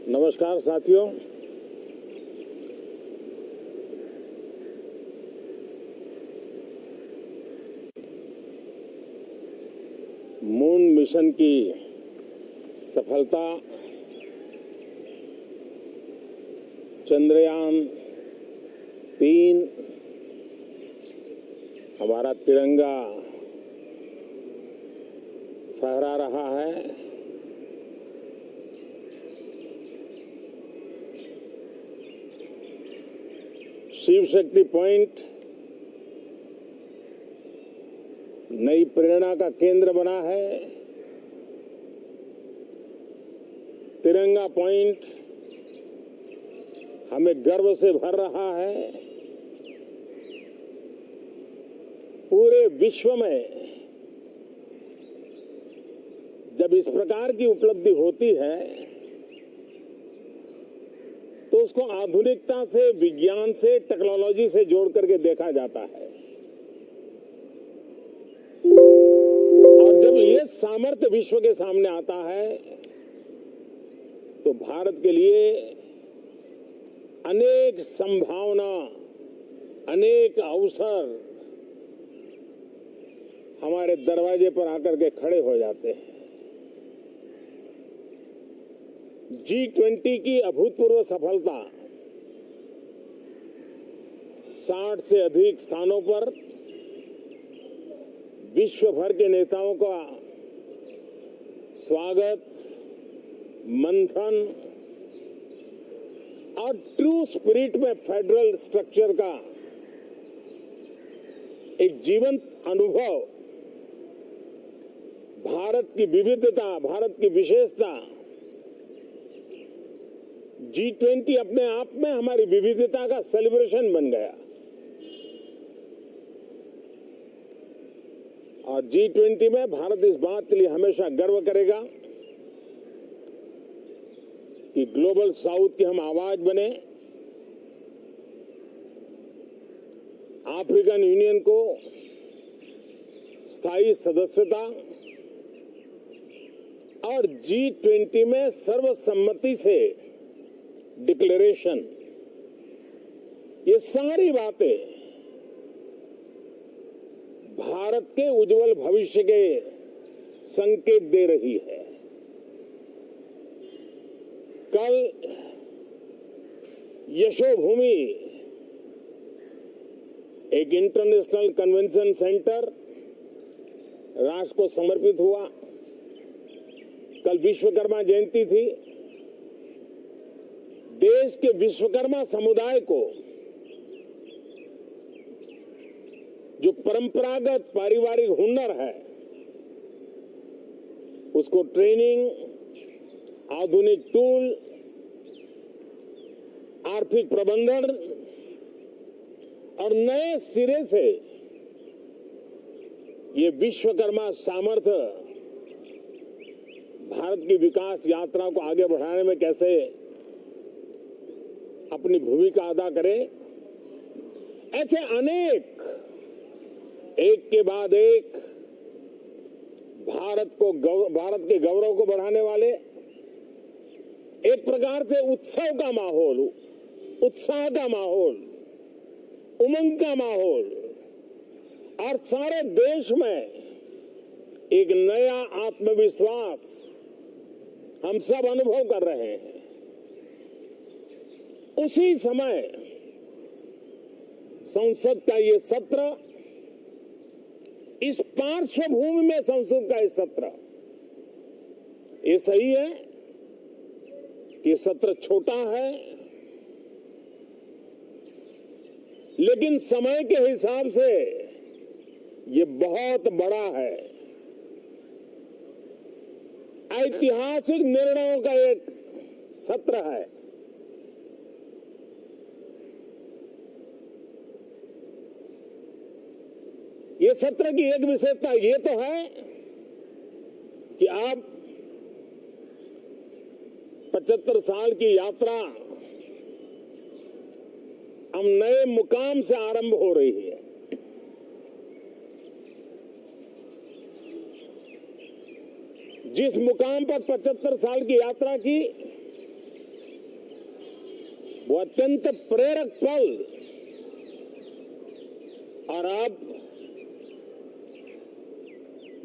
नमस्कार साथियों। Moon mission की सफलता, चंद्रयान-3, हमारा तिरंगा फहरा रहा है। शिव शक्ति पॉइंट नई प्रेरणा का केंद्र बना है। तिरंगा पॉइंट हमें गर्व से भर रहा है। पूरे विश्व में जब इस प्रकार की उपलब्धि होती है तो उसको आधुनिकता से, विज्ञान से, टेक्नोलॉजी से जोड़ करके देखा जाता है। और जब ये सामर्थ्य विश्व के सामने आता है तो भारत के लिए अनेक संभावना, अनेक अवसर हमारे दरवाजे पर आकर के खड़े हो जाते हैं। G20 की अभूतपूर्व सफलता, 60 से अधिक स्थानों पर विश्व भर के नेताओं का स्वागत, मंथन और ट्रू स्पिरिट में फेडरल स्ट्रक्चर का एक जीवंत अनुभव, भारत की विविधता, भारत की विशेषता। G20 अपने आप में हमारी विविधता का सेलिब्रेशन बन गया। और G20 में भारत इस बात के लिए हमेशा गर्व करेगा कि ग्लोबल साउथ की हम आवाज बने। अफ्रीकन यूनियन को स्थायी सदस्यता और G20 में सर्वसम्मति से डिक्लेरेशन, ये सारी बातें भारत के उज्जवल भविष्य के संकेत दे रही है। कल यशोभूमि, एक इंटरनेशनल कन्वेंशन सेंटर राष्ट्र को समर्पित हुआ। कल विश्वकर्मा जयंती थी। देश के विश्वकर्मा समुदाय को जो परंपरागत पारिवारिक हुनर है उसको ट्रेनिंग, आधुनिक टूल, आर्थिक प्रबंधन और नए सिरे से ये विश्वकर्मा सामर्थ्य भारत की विकास यात्रा को आगे बढ़ाने में कैसे अपनी भूमिका अदा करे, ऐसे अनेक एक के बाद एक भारत के गौरव को बढ़ाने वाले, एक प्रकार से उत्सव का माहौल, उत्साह का माहौल, उमंग का माहौल और सारे देश में एक नया आत्मविश्वास हम सब अनुभव कर रहे हैं। उसी समय संसद का ये सत्र, इस पार्श्वभूमि में संसद का ये सत्र, ये सही है कि सत्र छोटा है, लेकिन समय के हिसाब से ये बहुत बड़ा है। ऐतिहासिक निर्णयों का एक सत्र है। ये सत्र की एक विशेषता ये तो है कि आप 75 साल की यात्रा हम नए मुकाम से आरंभ हो रही है। जिस मुकाम पर 75 साल की यात्रा की, वो अत्यंत प्रेरक पल, और अब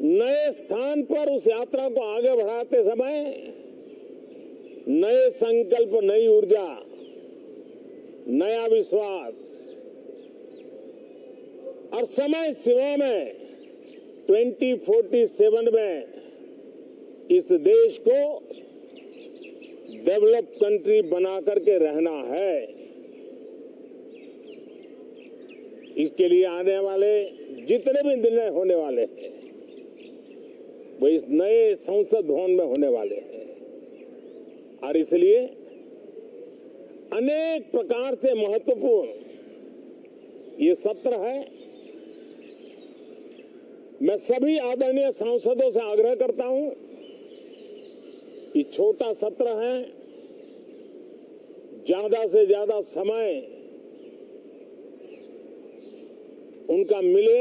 नए स्थान पर उस यात्रा को आगे बढ़ाते समय नए संकल्प, नई ऊर्जा, नया विश्वास और समय सीमा में 2047 में इस देश को डेवलप कंट्री बना करके रहना है। इसके लिए आने वाले जितने भी निर्णय होने वाले हैं वो इस नए संसद भवन में होने वाले हैं, और इसलिए अनेक प्रकार से महत्वपूर्ण ये सत्र है। मैं सभी आदरणीय सांसदों से आग्रह करता हूं कि छोटा सत्र है, ज्यादा से ज्यादा समय उनका मिले,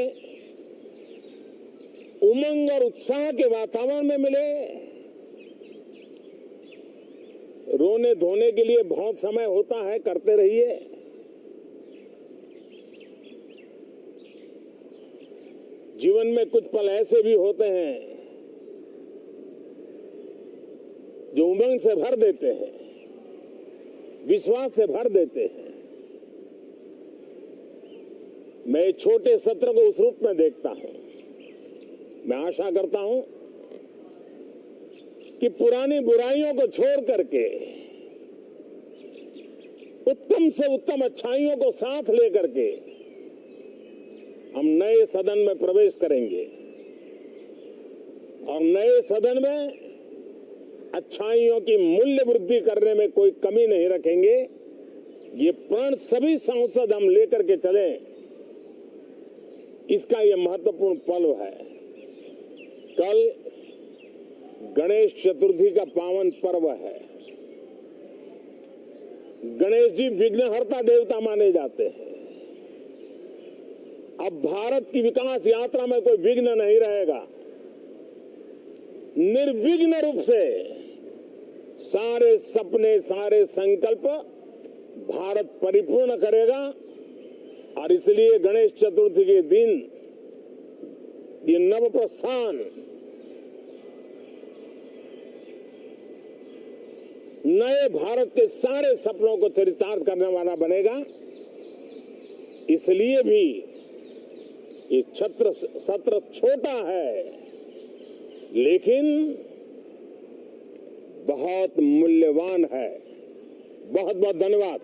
उमंग और उत्साह के वातावरण में मिले। रोने धोने के लिए बहुत समय होता है, करते रहिए। जीवन में कुछ पल ऐसे भी होते हैं जो उमंग से भर देते हैं, विश्वास से भर देते हैं। मैं छोटे सत्र को उस रूप में देखता हूं। मैं आशा करता हूं कि पुरानी बुराइयों को छोड़ करके उत्तम से उत्तम अच्छाइयों को साथ लेकर के हम नए सदन में प्रवेश करेंगे, और नए सदन में अच्छाइयों की मूल्य वृद्धि करने में कोई कमी नहीं रखेंगे। ये प्रण सभी सांसद हम लेकर के चले, इसका ये महत्वपूर्ण पल है। कल गणेश चतुर्थी का पावन पर्व है। गणेश जी विघ्नहर्ता देवता माने जाते हैं। अब भारत की विकास यात्रा में कोई विघ्न नहीं रहेगा। निर्विघ्न रूप से सारे सपने, सारे संकल्प भारत परिपूर्ण करेगा, और इसलिए गणेश चतुर्थी के दिन ये नव प्रस्थान नए भारत के सारे सपनों को चरितार्थ करने वाला बनेगा। इसलिए भी ये सत्र छोटा है, लेकिन बहुत मूल्यवान है। बहुत बहुत धन्यवाद।